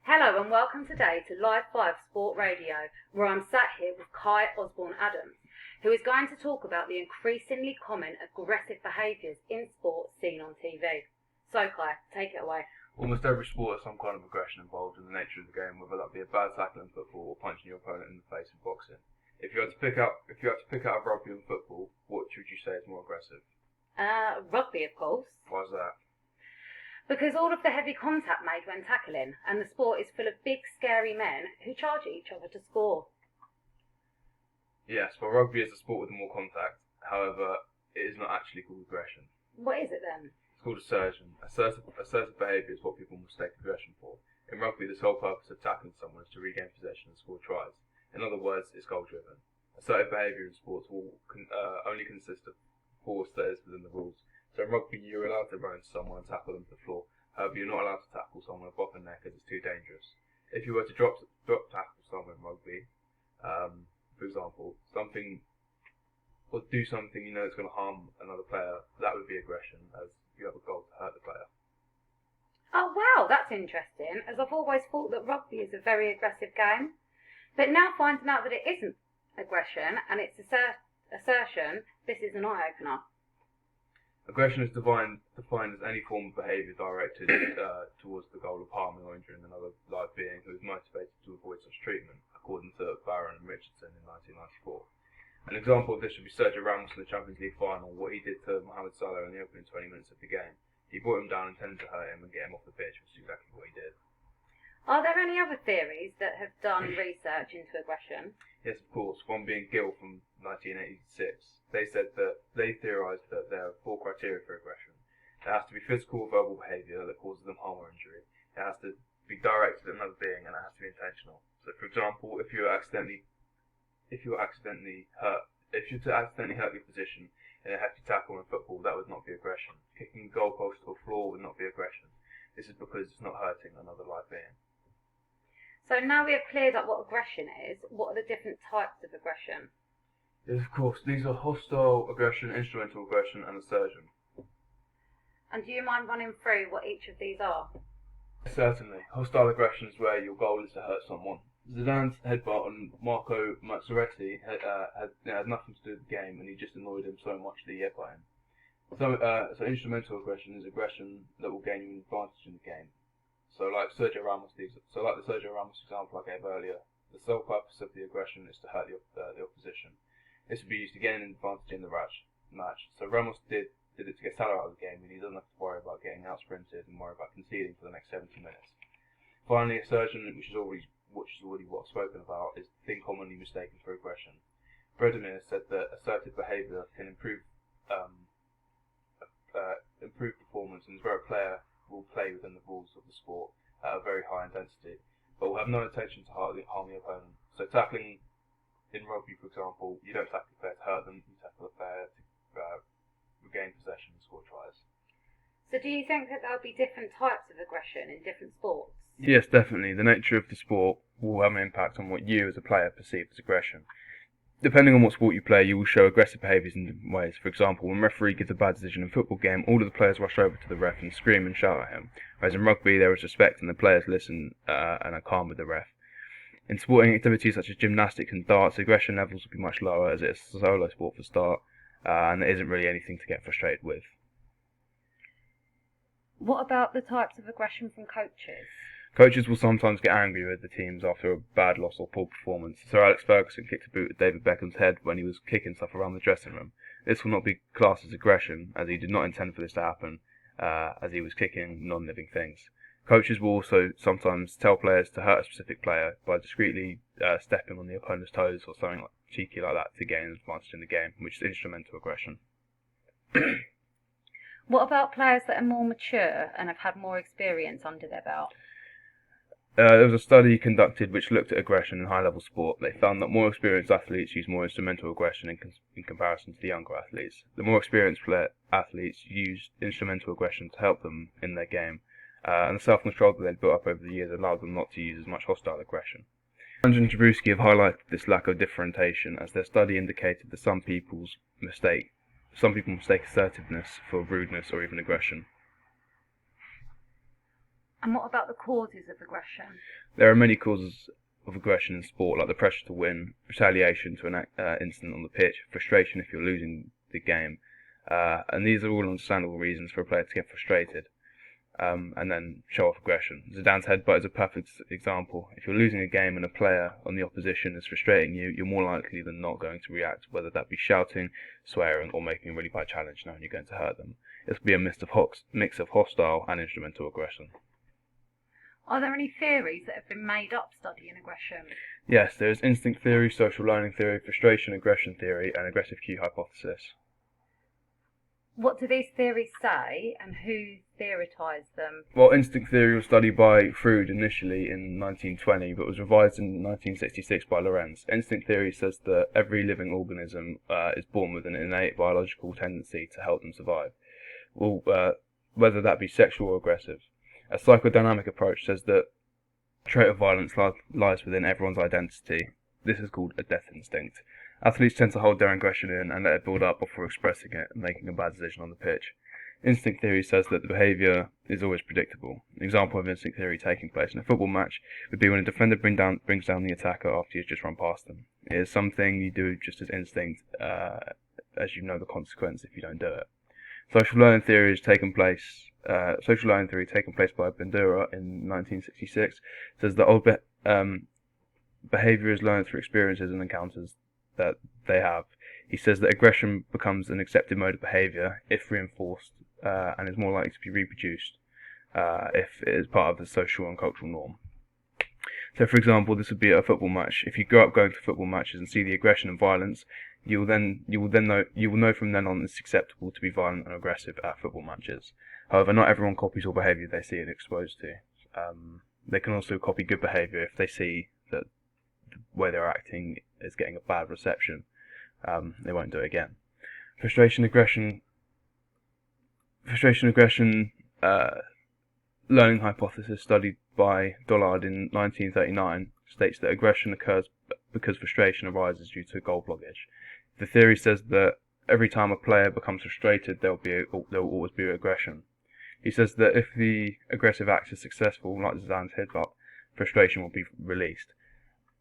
Hello and welcome today to Live 5 Sport Radio, where I'm sat here with Kai Osborne-Adams, who is going to talk about the increasingly common aggressive behaviours in sport seen on TV. So Kai, take it away. Almost every sport has some kind of aggression involved in the nature of the game, whether that be a bad tackle in football or punching your opponent in the face in boxing. If you had to pick out rugby and football, what would you say is more aggressive? Rugby, of course. Why is that? Because all of the heavy contact made when tackling, and the sport is full of big, scary men who charge at each other to score. Yes, well, rugby is a sport with more contact. However, it is not actually called aggression. What is it then? It's called assertion. Assertive behaviour is what people mistake aggression for. In rugby, the sole purpose of tackling someone is to regain possession and score tries. In other words, it's goal-driven. Assertive behaviour in sports will only consist of force that is within the rules. So in rugby, you're allowed to run into someone and tackle them to the floor. However, you're not allowed to tackle someone above the neck as it's too dangerous. If you were to drop tackle someone in rugby, for example, or do something you know is going to harm another player, that would be aggression, as you have a goal to hurt the player. Oh wow, that's interesting, as I've always thought that rugby is a very aggressive game. But now finding out that it isn't aggression and it's assertion, this is an eye-opener. Aggression is defined as any form of behaviour directed towards the goal of harming or injuring another live being who is motivated to avoid such treatment, according to Barron and Richardson in 1994. An example of this would be Sergio Ramos in the Champions League final, what he did to Mohamed Salah in the opening 20 minutes of the game. He brought him down intending to hurt him and get him off the pitch, which is exactly what he did. Are there any other theories that have done research into aggression? Yes, of course, one being Gill from 1986. They theorised that there are 4 criteria for aggression. There has to be physical or verbal behaviour that causes them harm or injury. It has to be directed at another being, and it has to be intentional. So, for example, if you to accidentally hurt your position in a hefty tackle in football, that would not be aggression. Kicking a goalpost or floor would not be aggression. This is because it's not hurting another live being. So now we have cleared up what aggression is, what are the different types of aggression? Yes, of course. These are hostile aggression, instrumental aggression, and assertion. And do you mind running through what each of these are? Certainly. Hostile aggression is where your goal is to hurt someone. Zidane's headbutt on Marco Mazzaretti had nothing to do with the game, and he just annoyed him so much that he headbutt him. So instrumental aggression is aggression that will gain you an advantage in the game. So like the Sergio Ramos example I gave earlier, the sole purpose of the aggression is to hurt the opposition. This would be used to gain an advantage in the match. So Ramos did it to get Salah out of the game, and he doesn't have to worry about getting out sprinted and worry about conceding for the next 70 minutes. Finally, assertion, which is already what I've spoken about, is the thing commonly mistaken for aggression. Bredemir said that assertive behaviour can improve performance, and where a player will play within the rules of the sport at a very high intensity, but will have no intention to harm the opponent. So tackling in rugby, for example, you don't tackle the player to hurt them, you tackle the player to regain possession and score tries. So do you think that there'll be different types of aggression in different sports? Yes, definitely. The nature of the sport will have an impact on what you as a player perceive as aggression. Depending on what sport you play, you will show aggressive behaviours in different ways. For example, when a referee gives a bad decision in a football game, all of the players rush over to the ref and scream and shout at him. Whereas in rugby, there is respect and the players listen and are calm with the ref. In sporting activities such as gymnastics and darts, aggression levels will be much lower as it's a solo sport for start, and there isn't really anything to get frustrated with. What about the types of aggression from coaches? Coaches will sometimes get angry with the teams after a bad loss or poor performance. Sir Alex Ferguson kicked a boot at David Beckham's head when he was kicking stuff around the dressing room. This will not be classed as aggression, as he did not intend for this to happen, as he was kicking non-living things. Coaches will also sometimes tell players to hurt a specific player by discreetly stepping on the opponent's toes or something cheeky like that to gain an advantage in the game, which is instrumental aggression. What about players that are more mature and have had more experience under their belt? There was a study conducted which looked at aggression in high-level sport. They found that more experienced athletes use more instrumental aggression in comparison to the younger athletes. The more experienced athletes used instrumental aggression to help them in their game, and the self-control that they'd built up over the years allowed them not to use as much hostile aggression. Andrew and Jabrowski have highlighted this lack of differentiation, as their study indicated that some people mistake assertiveness for rudeness or even aggression. And what about the causes of aggression? There are many causes of aggression in sport, like the pressure to win, retaliation to an incident on the pitch, frustration if you're losing the game, and these are all understandable reasons for a player to get frustrated. And then show off aggression. Zidane's headbutt is a perfect example. If you're losing a game and a player on the opposition is frustrating you, you're more likely than not going to react, whether that be shouting, swearing, or making a really bad challenge knowing you're going to hurt them. This will be a mix of hostile and instrumental aggression. Are there any theories that have been made up studying aggression? Yes, there is instinct theory, social learning theory, frustration aggression theory, and aggressive cue hypothesis. What do these theories say, and who theorised them? Well, instinct theory was studied by Freud initially in 1920, but was revised in 1966 by Lorenz. Instinct theory says that every living organism is born with an innate biological tendency to help them survive, whether that be sexual or aggressive. A psychodynamic approach says that a trait of violence lies within everyone's identity. This is called a death instinct. Athletes tend to hold their aggression in and let it build up before expressing it and making a bad decision on the pitch. Instinct theory says that the behaviour is always predictable. An example of instinct theory taking place in a football match would be when a defender brings down the attacker after he's just run past them. It is something you do just as instinct, as you know the consequence if you don't do it. Social learning theory taken place by Bandura in 1966 says that old behaviour is learned through experiences and encounters that they have. He says that aggression becomes an accepted mode of behaviour if reinforced and is more likely to be reproduced if it is part of the social and cultural norm. So, for example, this would be at a football match. If you grow up going to football matches and see the aggression and violence, you will know from then on it's acceptable to be violent and aggressive at football matches. However, not everyone copies all behaviour they see and exposed to. They can also copy good behaviour if they see that the way they're acting is getting a bad reception. They won't do it again. Frustration aggression learning hypothesis studied by Dollard in 1939 states that aggression occurs because frustration arises due to goal blockage. The theory says that every time a player becomes frustrated, there will always be aggression. He says that if the aggressive act is successful, like Zidane's headbutt, frustration will be released,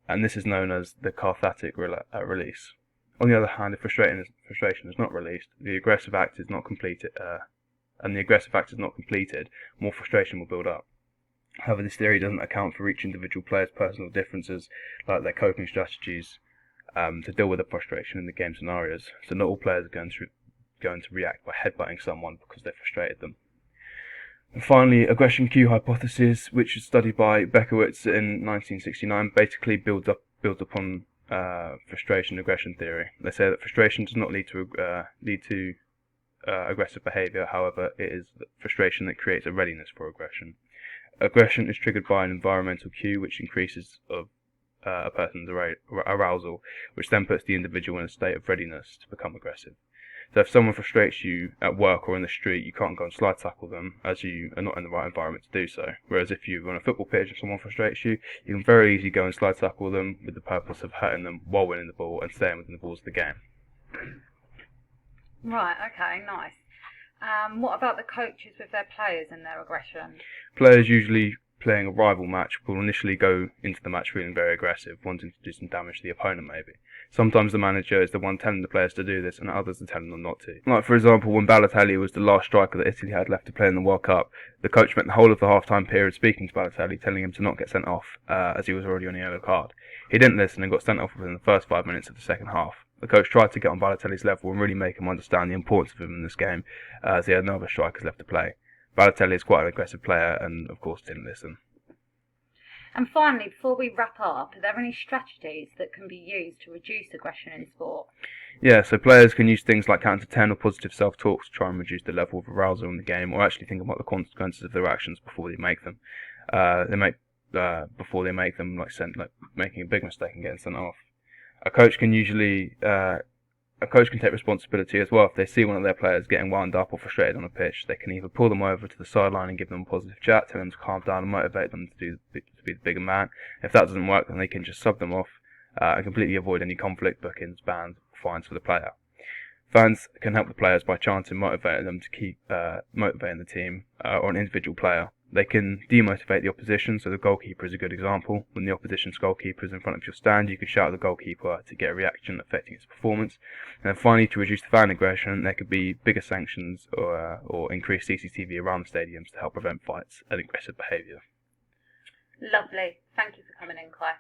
and this is known as the cathartic release. On the other hand, if frustration is not released, the aggressive act is not completed, more frustration will build up. However, this theory doesn't account for each individual player's personal differences, like their coping strategies to deal with the frustration in the game scenarios. So not all players are going to react by headbutting someone because they frustrated them. And finally, aggression cue hypothesis, which was studied by Bekowitz in 1969, basically builds upon frustration aggression theory. They say that frustration does not lead to aggressive behaviour. However, it is frustration that creates a readiness for aggression. Aggression is triggered by an environmental cue which increases of a person's arousal, which then puts the individual in a state of readiness to become aggressive. So if someone frustrates you at work or in the street, you can't go and slide tackle them, as you are not in the right environment to do so. Whereas if you're on a football pitch and someone frustrates you, you can very easily go and slide tackle them with the purpose of hurting them while winning the ball and staying within the balls of the game. Right, okay, nice. What about the coaches with their players and their aggression? Players usually playing a rival match will initially go into the match feeling very aggressive, wanting to do some damage to the opponent maybe. Sometimes the manager is the one telling the players to do this and others are telling them not to. Like for example, when Balotelli was the last striker that Italy had left to play in the World Cup, the coach spent the whole of the half-time period speaking to Balotelli, telling him to not get sent off, as he was already on a yellow card. He didn't listen and got sent off within the first 5 minutes of the second half. The coach tried to get on Balotelli's level and really make him understand the importance of him in this game, as he had no other strikers left to play. Balotelli is quite an aggressive player and, of course, didn't listen. And finally, before we wrap up, are there any strategies that can be used to reduce aggression in sport? Yeah, so players can use things like count to 10 or positive self-talk to try and reduce the level of arousal in the game, or actually think about the consequences of their actions before they make them. Before they make them, like making a big mistake and getting sent off. A coach can take responsibility as well. If they see one of their players getting wound up or frustrated on a pitch, they can either pull them over to the sideline and give them a positive chat, tell them to calm down and motivate them to be the bigger man. If that doesn't work, then they can just sub them off and completely avoid any conflict, bookings, bans, fines for the player. Fans can help the players by chanting, motivating them to keep motivating the team or an individual player. They can demotivate the opposition, so the goalkeeper is a good example. When the opposition's goalkeeper is in front of your stand, you can shout at the goalkeeper to get a reaction affecting its performance. And then finally, to reduce the fan aggression, there could be bigger sanctions or increased CCTV around the stadiums to help prevent fights and aggressive behaviour. Lovely. Thank you for coming in, Kai.